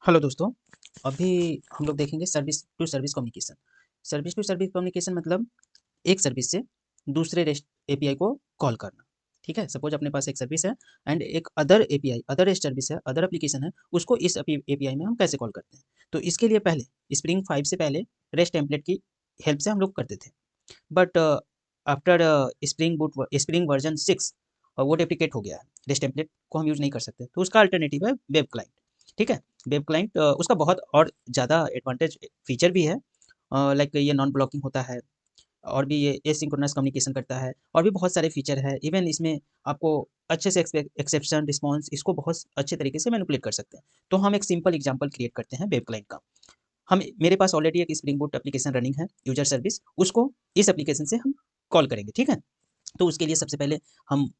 Hello दोस्तों, अभी हम लोग देखेंगे service to service communication. Service to service communication मतलब एक सर्विस से दूसरे रेस्ट एपीआई को कॉल करना। ठीक है, सपोज अपने पास एक सर्विस है एंड एक other API, other rest service है, अदर एप्लीकेशन है, उसको इस एपीआई में हम कैसे कॉल करते हैं। तो इसके लिए पहले स्प्रिंग 5 से पहले रेस्ट टेम्पलेट की हेल्प से हम लोग करते थे। बट आफ्टर स्प्रिंग वर्जन 6 वो डेप्रिकेट हो गया है। रेस्ट टेम्पलेट को हम यूज़ नहीं कर सकते, तो उसका अल्टरनेटिव है वेब क्लाइंट। ठीक है, वेब क्लाइंट उसका बहुत और ज़्यादा एडवांटेज फीचर भी है। लाइक ये नॉन ब्लॉकिंग होता है, और भी ये एसिंक्रोनस कम्युनिकेशन करता है, और भी बहुत सारे फीचर है। इवन इसमें आपको अच्छे से एक्सेप्शन रिस्पॉन्स इसको बहुत अच्छे तरीके से मैनिपुलेट कर सकते हैं। तो हम एक सिंपल एग्जांपल क्रिएट करते हैं वेब क्लाइंट का। हम मेरे पास ऑलरेडी एक स्प्रिंग बूट एप्लीकेशन रनिंग है, यूजर सर्विस, उसको इस एप्लीकेशन से हम कॉल करेंगे। ठीक है, तो उसके लिए सबसे पहले हम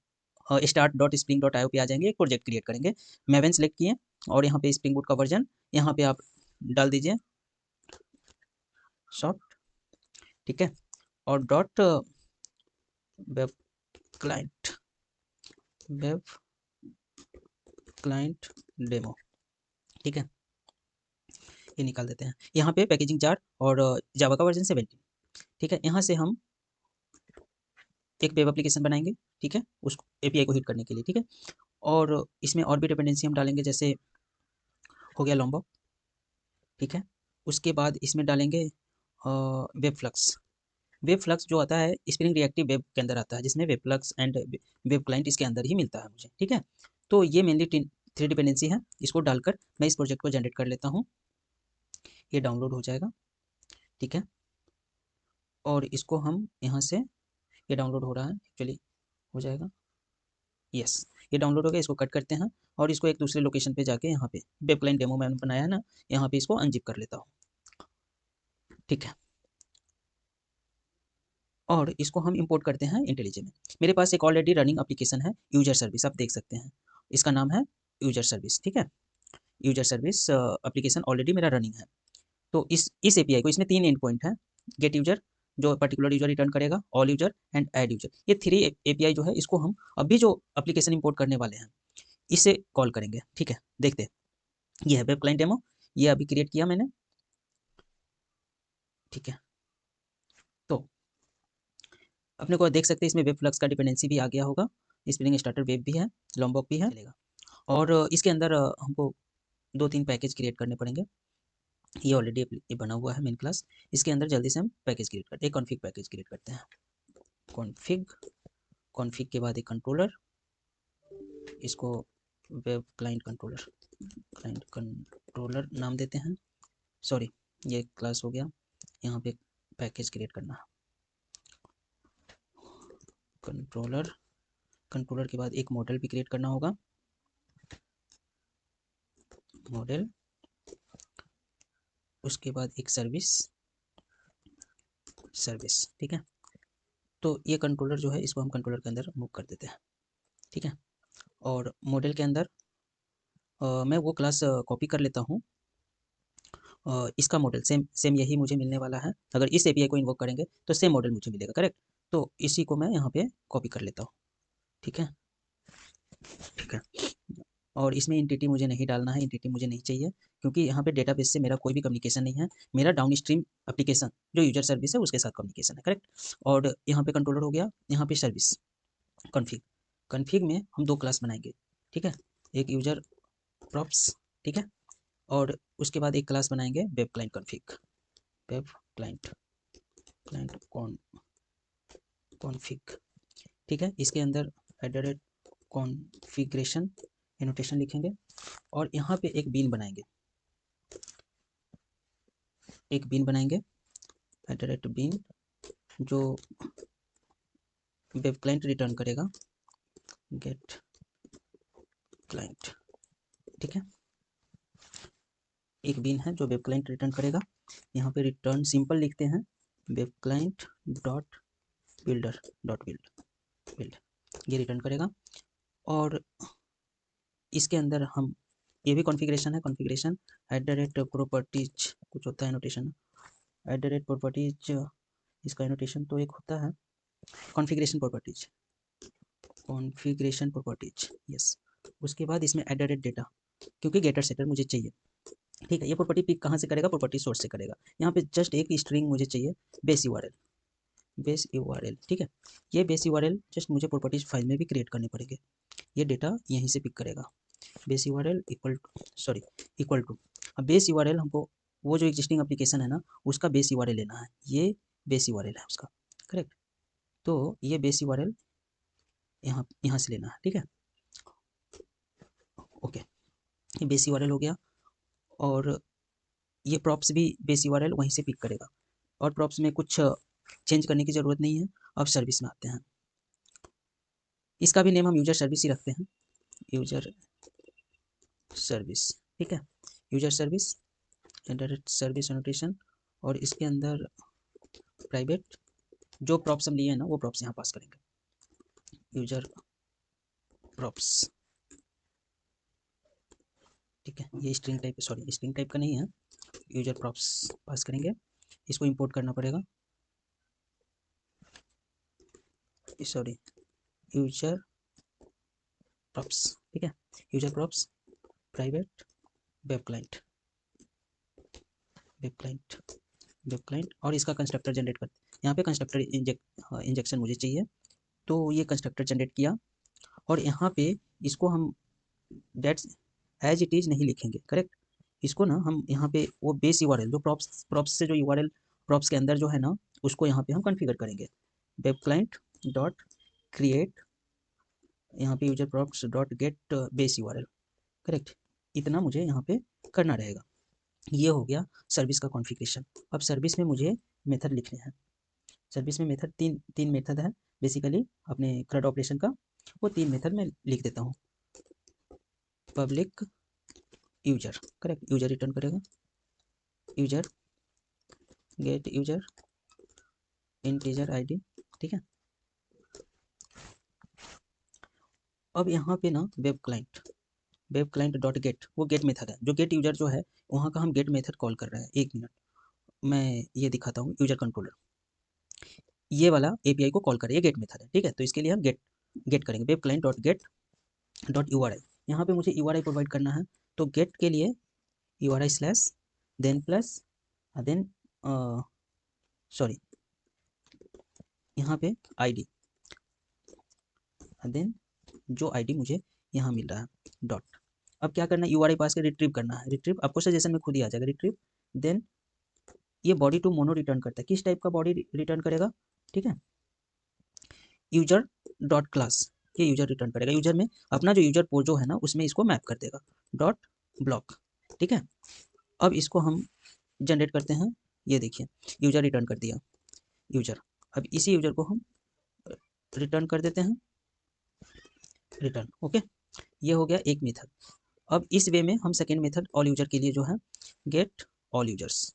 start dot spring dot IO पे आ जाएंगे, एक प्रोजेक्ट क्रिएट करेंगे। मैवन सेलेक्ट किए और यहाँ पे स्प्रिंग बूट का वर्जन यहाँ पे आप डाल दीजिए सॉफ्ट। ठीक है, और dot web client, web client demo. ठीक है, ये निकाल देते हैं। यहाँ पे पैकेजिंग जार और जावा का वर्जन 17। ठीक है, यहाँ से हम एक वेब एप्लीकेशन बनाएंगे। ठीक है, उस एपीआई को हिट करने के लिए। ठीक है, और इसमें और भी डिपेंडेंसी हम डालेंगे, जैसे हो गया लॉम्बो। ठीक है, उसके बाद इसमें डालेंगे वेब फ्लक्स। वेब फ्लक्स जो आता है स्प्रिंग रिएक्टिव वेब के अंदर आता है, जिसमें web flux and web client इसके अंदर ही मिलता है मुझे। ठीक है, तो ये मेनली थ्री डिपेंडेंसी है। इसको डालकर मैं इस प्रोजेक्ट को जनरेट कर लेता हूँ। ये डाउनलोड हो जाएगा। ठीक है, और इसको हम यहाँ से, ये डाउनलोड हो रहा है एक्चुअली, हो जाएगा। यस, ये डाउनलोड हो गया। इसको कट करते हैं और इसको एक दूसरे लोकेशन पे जाके यहाँ पे वेब क्लाइंट डेमो मैंने बनाया है ना, यहाँ पे इसको अनजिप कर लेता हूँ। ठीक है, और इसको हम इंपोर्ट करते हैं इंटेलिजे में। मेरे पास एक ऑलरेडी रनिंग एप्लीकेशन है, यूजर सर्विस, आप देख सकते हैं। इसका नाम है यूजर सर्विस। ठीक है, यूजर सर्विस एप्लीकेशन ऑलरेडी मेरा रनिंग है। तो इस एपीआई को, इसमें 3 एंड पॉइंट है। गेट यूजर जो पर्टिकुलर यूजर रिटर्न करेगा, all user and add user. ये 3 एपीआई जो है, इसको हम अभी जो एप्लीकेशन इंपोर्ट करने वाले हैं इसे कॉल करेंगे। ठीक है, देखते हैं। ये है वेब क्लाइंट डेमो, ये अभी क्रिएट किया मैंने। ठीक है, तो अपने को देख सकते हैं इसमें वेब फ्लक्स का डिपेंडेंसी भी आ गया होगा, स्प्रिंग स्टार्टर वेब भी है, लॉम्बॉक भी है, चलेगा। और इसके अंदर हमको 2-3 पैकेज क्रिएट करने पड़ेंगे। ये ऑलरेडी ये बना हुआ है मेन क्लास। इसके अंदर जल्दी से हम पैकेज क्रिएट करते हैं। एक कॉन्फ़िग पैकेज क्रिएट करते हैं। कॉन्फ़िग, कॉन्फ़िग के बाद एक कंट्रोलर, इसको web client controller, client controller नाम देते हैं। सॉरी, ये क्लास हो गया। यहाँ पे पैकेज क्रिएट करना है, कंट्रोलर। कंट्रोलर के बाद एक मॉडल भी क्रिएट करना होगा, मॉडल। उसके बाद एक सर्विस, सर्विस। ठीक है, तो ये कंट्रोलर जो है, इसको हम कंट्रोलर के अंदर मूव कर देते हैं। ठीक है, और मॉडल के अंदर मैं वो क्लास कॉपी कर लेता हूँ। इसका मॉडल सेम सेम यही मुझे मिलने वाला है। अगर इस एपीआई को इन्वोक करेंगे तो सेम मॉडल मुझे मिलेगा, करेक्ट। तो इसी को मैं यहाँ पे कॉपी कर लेता हूँ। ठीक है, ठीक है, और इसमें एंटिटी मुझे नहीं डालना है, एंटिटी मुझे नहीं चाहिए, क्योंकि यहाँ पे डेटाबेस से मेरा कोई भी कम्युनिकेशन नहीं है। मेरा डाउन स्ट्रीम एप्लीकेशन जो यूजर सर्विस है उसके साथ कम्युनिकेशन है, करेक्ट। और यहाँ पे कंट्रोलर हो गया, यहाँ पे सर्विस, कॉन्फ़िग। कॉन्फ़िग में हम 2 क्लास बनाएंगे। ठीक है, एक यूजर प्रॉप्स। ठीक है, और उसके बाद एक क्लास बनाएंगे web client config, web client, client config. ठीक है, इसके अंदर एट कॉन्फ़िगरेशन एनोटेशन लिखेंगे, और यहाँ पे एक बीन बनाएंगे, एक बीन बनाएंगे बीन, जो वेब क्लाइंट रिटर्न करेगा, गेट क्लाइंट। ठीक है, एक बीन है जो वेब क्लाइंट रिटर्न करेगा। यहाँ पे रिटर्न सिंपल लिखते हैं, web client dot builder dot build, ये रिटर्न करेगा। और इसके अंदर हम, ये भी कॉन्फ़िगरेशन है, कॉन्फ़िगरेशन प्रॉपर्टीज कुछ होता है एनोटेशन, प्रॉपर्टीज, इसका एनोटेशन तो एक होता है configuration properties, configuration properties. Yes, उसके बाद इसमें डेटा, क्योंकि गेटर सेटर मुझे चाहिए। ठीक है। ये प्रॉपर्टी पिक कहाँ से करेगा, प्रॉपर्टी सोर्स से करेगा। यहाँ पे जस्ट एक स्ट्रिंग मुझे चाहिए, बेस यूआरएल, बेस यूआरएल। ठीक है, ये बेस यूआरएल जस्ट मुझे प्रॉपर्टीज फाइल में भी क्रिएट करने पड़ेंगे। ये डेटा यहीं से पिक करेगा, बेस यूआरएल इक्वल टू। अब बेस यूआरएल हमको वो जो एग्जिस्टिंग एप्लीकेशन है ना, उसका बेस यूआरएल लेना है। ये बेस यूआरएल है उसका, करेक्ट। तो ये बेस यूआरएल यहाँ यहाँ से लेना है। ठीक है, ओके, ये बेस यूआरएल हो गया। और ये प्रॉप्स भी बेस यूआरएल वहीं से पिक करेगा, और प्रॉप्स में कुछ चेंज करने की ज़रूरत नहीं है। अब सर्विस में आते हैं, इसका भी नेम हम यूजर सर्विस ही रखते हैं, यूजर सर्विस। ठीक है, user service, direct service annotation, और इसके अंदर प्राइवेट जो प्रॉप्स हम लिए हैं ना, वो प्रॉप्स यहाँ पास करेंगे, यूजर प्रॉप्स। ठीक है, ये string type, sorry string type का नहीं है, यूजर प्रॉप्स पास करेंगे। इसको इंपोर्ट करना पड़ेगा, सॉरी यूजर प्रॉप्स। ठीक है, user props private web client, web client, web client, और इसका कंस्ट्रक्टर जनरेट करते हैं। यहाँ पे कंस्ट्रक्टर इंजेक्शन मुझे चाहिए, तो ये कंस्ट्रक्टर जनरेट किया। और यहाँ पे इसको हम डेट्स एज इट इज़ नहीं लिखेंगे, करेक्ट। इसको ना हम यहाँ पे वो बेस यूआरएल जो प्रॉप्स से जो यूआरएल प्रॉप्स के अंदर जो है ना, उसको यहाँ पे हम कॉन्फ़िगर करेंगे, वेब क्लाइंट डॉट क्रिएट, यहाँ पे user props dot gate base URL, correct. इतना मुझे यहाँ पे करना रहेगा। ये हो गया सर्विस का कॉन्फ़िगरेशन। अब सर्विस में मुझे मेथड लिखने हैं। सर्विस में मेथड तीन मेथड है बेसिकली अपने CRUD ऑपरेशन का, वो 3 मेथड में लिख देता हूँ। Public user, correct, user return करेगा, user get user integer ID. ठीक है, अब यहाँ पे ना वेब क्लाइंट डॉट गेट, वो गेट मेथड है, जो गेट यूजर जो है वहाँ का हम गेट मेथड कॉल कर रहे हैं। 1 मिनट मैं ये दिखाता हूँ, यूजर कंट्रोलर ये वाला एपीआई को कॉल करे, ये गेट मेथड है। ठीक है, तो इसके लिए हम गेट करेंगे, web client dot gate dot URI. यहाँ पे मुझे यूआरआई प्रोवाइड करना है, तो गेट के लिए URI slash then plus then sorry यहाँ पे आईडी, देन जो आईडी मुझे यहाँ मिल रहा है डॉट। अब क्या करना है, यूआरआई पास के रिट्रीव करना है। रिट्रीव आपको सजेशन में खुद ही आ जाएगा, रिट्रीव। देन ये बॉडी टू मोनो रिटर्न करता है, किस टाइप का बॉडी रिटर्न करेगा। ठीक है, यूजर डॉट क्लास, ये यूजर रिटर्न करेगा, यूजर में अपना जो यूजर जो है ना उसमें इसको मैप कर देगा, डॉट ब्लॉक। ठीक है, अब इसको हम जनरेट करते हैं, ये देखिए यूजर रिटर्न कर दिया यूजर। अब इसी यूजर को हम रिटर्न कर देते हैं, रिटर्न। ओके, ये हो गया एक मेथड। अब इस वे में हम सेकेंड मेथड ऑल यूजर के लिए जो है get all users,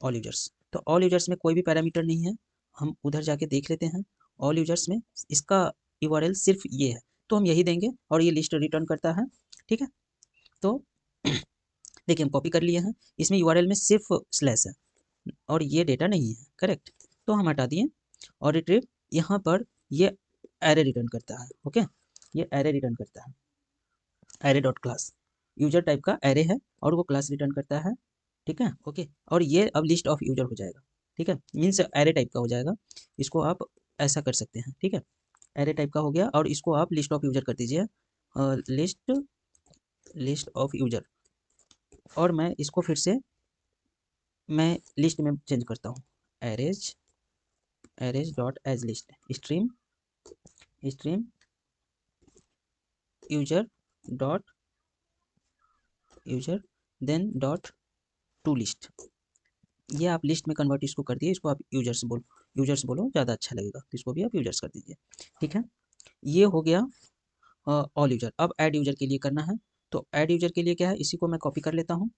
all users. तो ऑल यूजर्स में कोई भी पैरामीटर नहीं है, हम उधर जाके देख लेते हैं। ऑल यूजर्स में इसका यूआरएल सिर्फ ये है, तो हम यही देंगे और ये लिस्ट रिटर्न करता है। ठीक है, तो देखिए हम कॉपी कर लिए हैं, इसमें यूआरएल में सिर्फ स्लैश है और ये डेटा नहीं है, करेक्ट। तो हम हटा दिए और रिट्रीव, यहाँ पर ये एरे रिटर्न करता है। ओके, ये एरे रिटर्न करता है, array dot class, user type का एरे है और वो क्लास रिटर्न करता है। ठीक है, ओके, और ये अब लिस्ट ऑफ यूजर हो जाएगा। ठीक है, मीन्स एरे टाइप का हो जाएगा, इसको आप ऐसा कर सकते हैं। ठीक है, एरे टाइप का हो गया और इसको आप लिस्ट ऑफ यूजर कर दीजिए, लिस्ट ऑफ यूजर। और मैं इसको फिर से मैं लिस्ट में चेंज करता हूँ, arrays dot as list, stream user dot user then dot to list. ये आप लिस्ट में कन्वर्ट इसको कर दिए, इसको आप यूजर्स बोलो ज़्यादा अच्छा लगेगा, तो इसको भी आप यूजर्स कर दीजिए। ठीक है, ये हो गया ऑल यूजर। अब ऐड यूजर के लिए करना है, तो ऐड यूजर के लिए क्या है, इसी को मैं कॉपी कर लेता हूँ।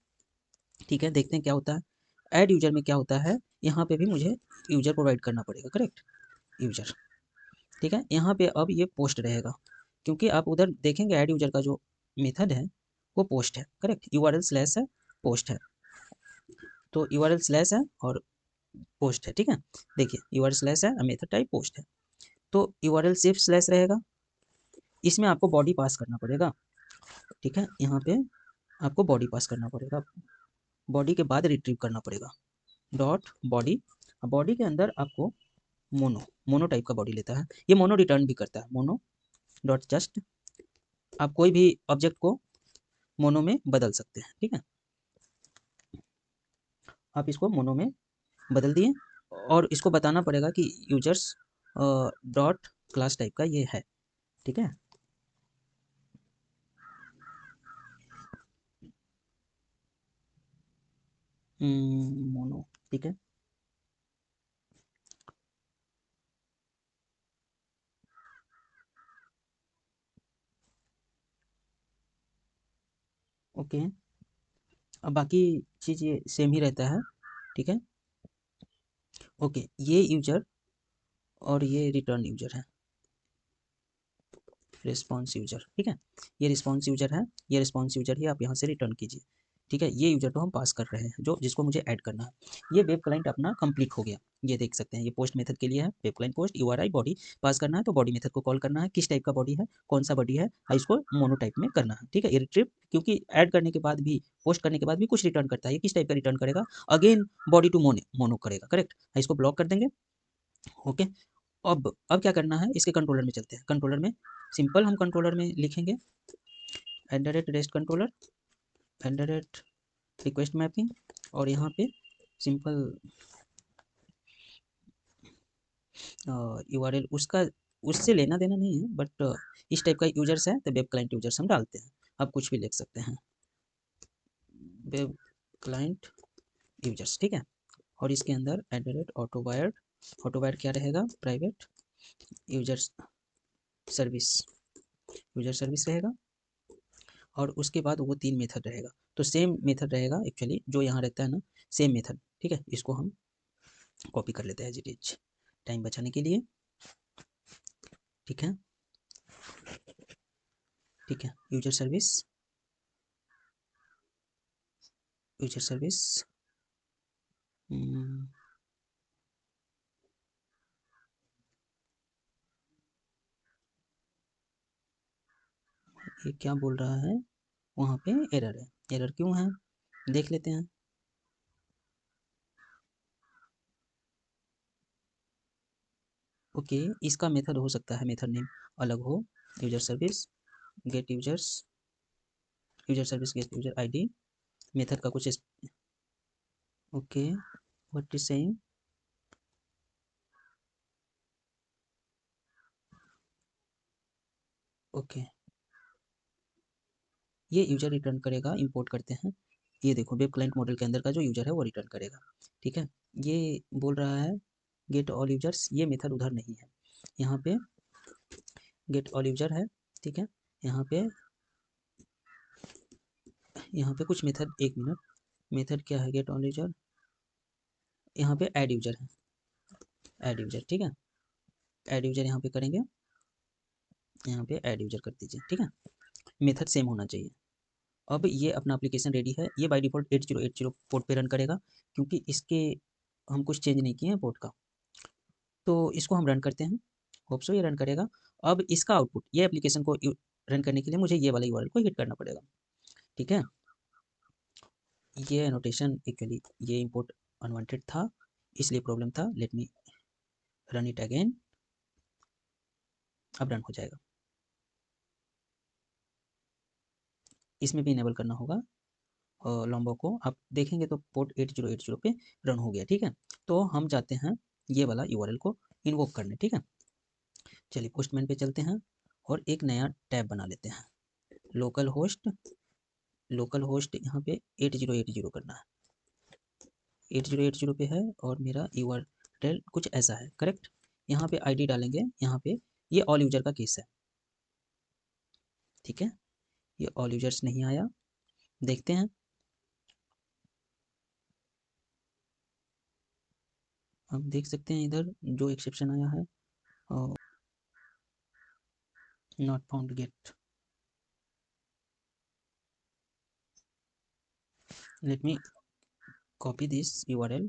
ठीक है, देखते हैं क्या होता है। ऐड यूजर में क्या होता है, यहाँ पे भी मुझे यूजर प्रोवाइड करना पड़ेगा, करेक्ट, यूजर। ठीक है, यहाँ पे अब ये पोस्ट रहेगा, क्योंकि आप उधर देखेंगे ऐड यूजर का जो मेथड है वो पोस्ट है, करेक्ट, यूआरएल स्लैश है, पोस्ट है। तो यूआरएल स्लैश है और पोस्ट है। ठीक है, देखिए यूआरएल स्लैश है, मेथड टाइप पोस्ट है, तो यूआरएल सिर्फ स्लैश रहेगा। इसमें आपको बॉडी पास करना पड़ेगा। ठीक है, यहाँ पे आपको बॉडी पास करना पड़ेगा, बॉडी के बाद रिट्रीव करना पड़ेगा डॉट बॉडी। बॉडी के अंदर आपको मोनो मोनो टाइप का बॉडी लेता है, ये मोनो रिटर्न भी करता है, मोनो डॉट जस्ट। आप कोई भी ऑब्जेक्ट को मोनो में बदल सकते हैं, ठीक है। आप इसको मोनो में बदल दिए और इसको बताना पड़ेगा कि यूजर्स डॉट क्लास टाइप का ये है, ठीक है। मोनो, ठीक है। ओके, अब बाकी चीज़ ये सेम ही रहता है, ठीक है। ओके, ये यूजर और ये रिटर्न यूजर है, रिस्पॉन्स यूजर, ठीक है। ये रिस्पॉन्स यूजर है, ये रिस्पॉन्स यूजर ही आप यहाँ से रिटर्न कीजिए, ठीक है। ये यूजर को हम पास कर रहे हैं जो जिसको मुझे ऐड करना है। ये वेब क्लाइंट अपना कंप्लीट हो गया, ये देख सकते हैं। ये पोस्ट मेथड के लिए है, web client post URI body pass करना है, तो बॉडी मेथड को कॉल करना है। किस टाइप का बॉडी है, कौन सा बॉडी है, इसको मोनो टाइप में करना है, ठीक है। ये रिट्रीव, क्योंकि ऐड करने के बाद भी, पोस्ट करने के बाद भी कुछ रिटर्न करता है। ये किस टाइप का रिटर्न करेगा, again body to mono mono करेगा, करेक्ट। इसको ब्लॉक कर देंगे, ओके। अब क्या करना है, इसके कंट्रोलर में चलते हैं। कंट्रोलर में सिंपल हम कंट्रोलर में लिखेंगे @REST कंट्रोलर @request मैपिंग, और यहाँ पे सिंपल URL उसका उससे लेना देना नहीं है, बट इस टाइप का यूजर्स है तो वेब क्लाइंट यूजर्स हम डालते हैं। आप कुछ भी लिख सकते हैं, वेब क्लाइंट यूजर्स, ठीक है। और इसके अंदर @AutoWire, ऑटोवायर क्या रहेगा, private users service, user service रहेगा। और उसके बाद वो 3 मेथड रहेगा, तो सेम मेथड रहेगा एक्चुअली जो यहाँ रहता है ना, सेम मेथड, ठीक है। इसको हम कॉपी कर लेते हैं एज इट इज, टाइम बचाने के लिए, ठीक है। ठीक है, यूजर सर्विस, यूजर सर्विस, ये क्या बोल रहा है, वहाँ पे एरर है। एरर क्यों है, देख लेते हैं। ओके, इसका मेथड हो सकता है, मेथड नेम अलग हो। User service get users, user service get user ID, method का कुछ okay, what is saying, okay. ये यूजर रिटर्न करेगा, इंपोर्ट करते हैं। ये देखो वेब क्लाइंट मॉडल के अंदर का जो यूजर है वो रिटर्न करेगा, ठीक है। ये बोल रहा है गेट ऑल यूजर्स, ये मेथड उधर नहीं है, यहाँ पे गेट ऑल यूजर है, ठीक है। यहाँ पे कुछ मेथड, एक मिनट, मेथड क्या है, गेट ऑल यूजर, यहाँ पे ऐड यूजर है, ऐड यूजर, ठीक है। ऐड यूजर यहाँ पे करेंगे, यहाँ पे ऐड यूजर कर दीजिए, ठीक है। मेथड सेम होना चाहिए। अब ये अपना एप्लीकेशन रेडी है, ये बाय डिफ़ॉल्ट 8080 पोर्ट पे रन करेगा, क्योंकि इसके हम कुछ चेंज नहीं किए हैं पोर्ट का। तो इसको हम रन करते हैं, होप सो ये रन करेगा। अब इसका आउटपुट, ये एप्लीकेशन को रन करने के लिए मुझे ये वाला यूआरएल को हिट करना पड़ेगा, ठीक है। ये एनोटेशन एक्चुअली ये इंपोर्ट अनवांटेड था, इसलिए प्रॉब्लम था। Let me run it again, अब रन हो जाएगा। इसमें भी इनेबल करना होगा लॉम्बो को, आप देखेंगे तो पोर्ट 8080 पे रन हो गया, ठीक है। तो हम जाते हैं ये वाला यूआरएल को इन्वोक करने, ठीक है। चलिए पोस्टमैन पे चलते हैं और एक नया टैब बना लेते हैं, लोकल होस्ट, लोकल होस्ट यहाँ पे 8080 करना है, 8080 पे है, और मेरा यूआरएल कुछ ऐसा है, करेक्ट। यहाँ पे आईडी डालेंगे, यहाँ पे ये ऑल यूजर का केस है, ठीक है। ये ऑल यूजर्स नहीं आया, देखते हैं। हम देख सकते हैं इधर जो एक्सेप्शन आया है, not found get, let me copy this URL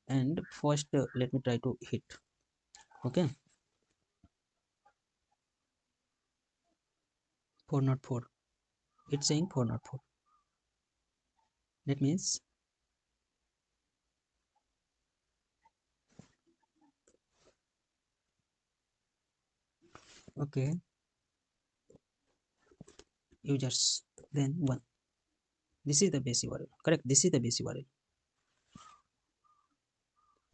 and first let me try to hit, okay, 404, it's saying 404, that means okay users then one, this is the base URL, correct, this is the base URL,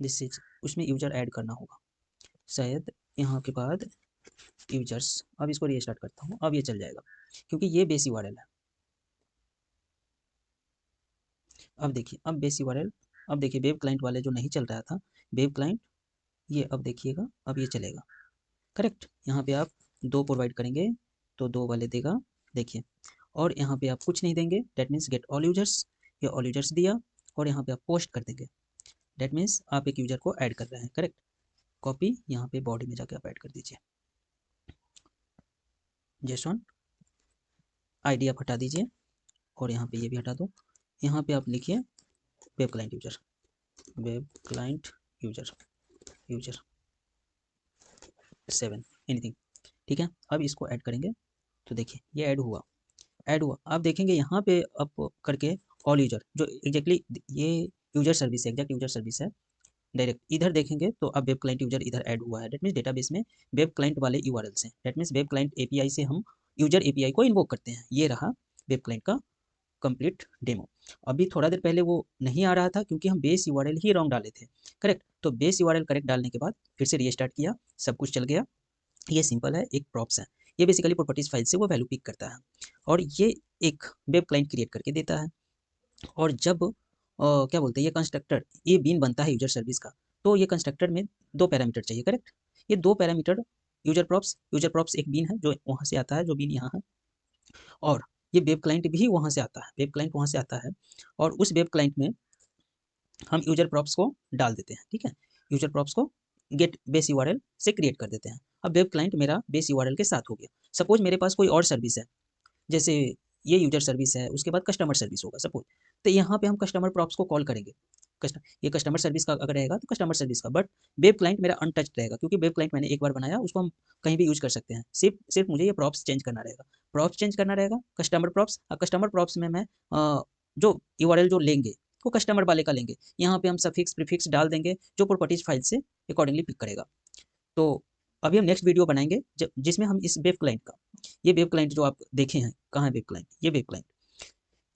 this is, उसमें user add करना होगा शायद यहाँ के बाद users. अब इसको restart करता हूँ, अब ये चल जाएगा क्योंकि ये बेस यूआरएल है। अब देखिए, अब बेस यूआरएल, अब देखिए वेब क्लाइंट वाले जो नहीं चल रहा था वेब क्लाइंट, ये अब देखिएगा अब ये चलेगा, करेक्ट। यहाँ पे आप 2 प्रोवाइड करेंगे तो 2 वाले देगा, देखिए। और यहाँ पे आप कुछ नहीं देंगे, that means get all users, ये ऑल यूजर्स दिया। और यहाँ पे आप पोस्ट कर देंगे, डेट मीन्स आप एक यूजर को ऐड कर रहे हैं, करेक्ट। कॉपी, यहाँ पे बॉडी में जाके आप ऐड कर दीजिए, जेसन आईडी आप हटा दीजिए और यहाँ पे ये भी हटा दो। यहाँ पे आप लिखिए web client user, web client user, user 7 anything, ठीक है। अब इसको ऐड करेंगे तो देखिए ये ऐड हुआ, ऐड हुआ। आप देखेंगे यहाँ पे अप करके ऑल यूजर, जो एग्जैक्टली ये यूजर सर्विस है, एग्जैक्ट यूजर सर्विस है, डायरेक्ट इधर देखेंगे तो अब वेब क्लाइंट यूजर इधर ऐड हुआ है। डेट मीन्स डेटाबेस में वेब क्लाइंट वाले यूआरएल्स हैं, that means web client API से हम यूजर एपीआई को इन्वोक करते हैं। ये रहा वेब क्लाइंट का कंप्लीट डेमो। अभी थोड़ा देर पहले वो नहीं आ रहा था क्योंकि हम बेस यूआरएल ही रॉन्ग डाले थे, करेक्ट। तो बेस यूआरएल करेक्ट डालने के बाद फिर से रीस्टार्ट किया, सब कुछ चल गया। ये सिंपल है, एक प्रॉप्स है, ये बेसिकली प्रॉपर्टीज फाइल से वो वैल्यू पिक करता है और ये एक वेब क्लाइंट क्रिएट करके देता है। और जब क्या बोलते हैं ये कंस्ट्रक्टर, ये बीन बनता है यूजर सर्विस का, तो ये कंस्ट्रक्टर में 2 पैरामीटर चाहिए, करेक्ट। ये 2 पैरामीटर यूजर प्रॉप्स एक बीन है जो वहाँ से आता है, जो बीन यहाँ है, और ये वेब क्लाइंट भी वहाँ से आता है, वेब क्लाइंट वहाँ से आता है। और उस वेब क्लाइंट में हम यूजर प्रॉप्स को डाल देते हैं, ठीक है। यूजर प्रॉप्स को गेट बेस यूआरएल से क्रिएट कर देते हैं। अब वेब क्लाइंट मेरा बेस यूआरएल के साथ हो गया। सपोज मेरे पास कोई और सर्विस है, जैसे ये यूजर सर्विस है, उसके बाद कस्टमर सर्विस होगा सपोज, तो यहाँ पे हम कस्टमर प्रॉप्स को कॉल करेंगे। ये कस्टमर सर्विस का अगर रहेगा तो कस्टमर सर्विस का, बट वेब क्लाइंट मेरा अनटच्ड रहेगा क्योंकि वेब क्लाइंट मैंने एक बार बनाया, उसको हम कहीं भी यूज कर सकते हैं। सिर्फ सिर्फ मुझे ये प्रॉप्स चेंज करना रहेगा, प्रॉप्स चेंज करना रहेगा, कस्टमर प्रॉप्स। और कस्टमर प्रॉप्स में मैं जो यूआरएल जो लेंगे वो कस्टमर वाले का लेंगे, यहाँ पे हम सफिक्स प्रीफिक्स डाल देंगे जो प्रॉपर्टीज फाइल से अकॉर्डिंगली पिक करेगा। तो अभी हम नेक्स्ट वीडियो बनाएंगे जिसमें हम इस वेब क्लाइंट का, ये वेब क्लाइंट जो आप देखे हैं, कहाँ है वेब क्लाइंट, ये वेब क्लाइंट,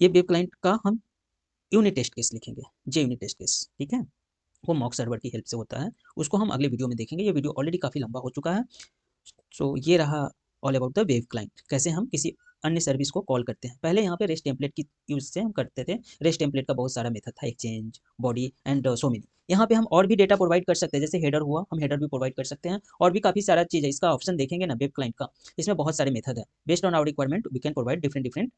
ये वेब क्लाइंट का हम यूनिट टेस्ट केस लिखेंगे, जे यूनिट टेस्ट केस, ठीक है। वो मॉक सर्वर की हेल्प से होता है, उसको हम अगले वीडियो में देखेंगे। ये वीडियो ऑलरेडी काफ़ी लंबा हो चुका है। सो ये रहा all about the web client, कैसे हम किसी अन्य सर्विस को कॉल करते हैं। पहले यहाँ पे रेस्ट टेम्पलेट की यूज से हम करते थे, रेस्ट टेम्पलेट का बहुत सारा मेथड था, exchange, body and so many. यहाँ पे हम और भी डेटा प्रोवाइड कर सकते हैं, जैसे हेडर हुआ, हम हेडर भी प्रोवाइड कर सकते हैं, और भी काफ़ी सारा चीज़ है। इसका ऑप्शन देखेंगे ना वेब क्लाइंट का, इसमें बहुत सारे मेथड है। Based on our requirement we can provide different different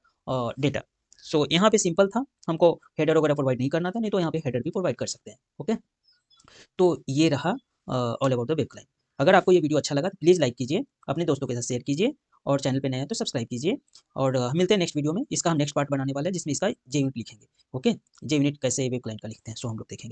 data. So यहाँ पे सिंपल था, हमको हेडर वगैरह प्रोवाइड नहीं करना था, नहीं तो यहाँ पे हेडर भी प्रोवाइड कर सकते हैं, ओके। तो ये रहा all about the web client. अगर आपको ये वीडियो अच्छा लगा तो प्लीज़ लाइक कीजिए, अपने दोस्तों के साथ शेयर कीजिए, और चैनल पे नए हैं तो सब्सक्राइब कीजिए। और मिलते हैं नेक्स्ट वीडियो में। इसका हम नेक्स्ट पार्ट बनाने वाले हैं जिसमें इसका जे यूनिट लिखेंगे, ओके। जे यूनिट कैसे वेब क्लाइंट का लिखते हैं, सो हम लोग देखेंगे।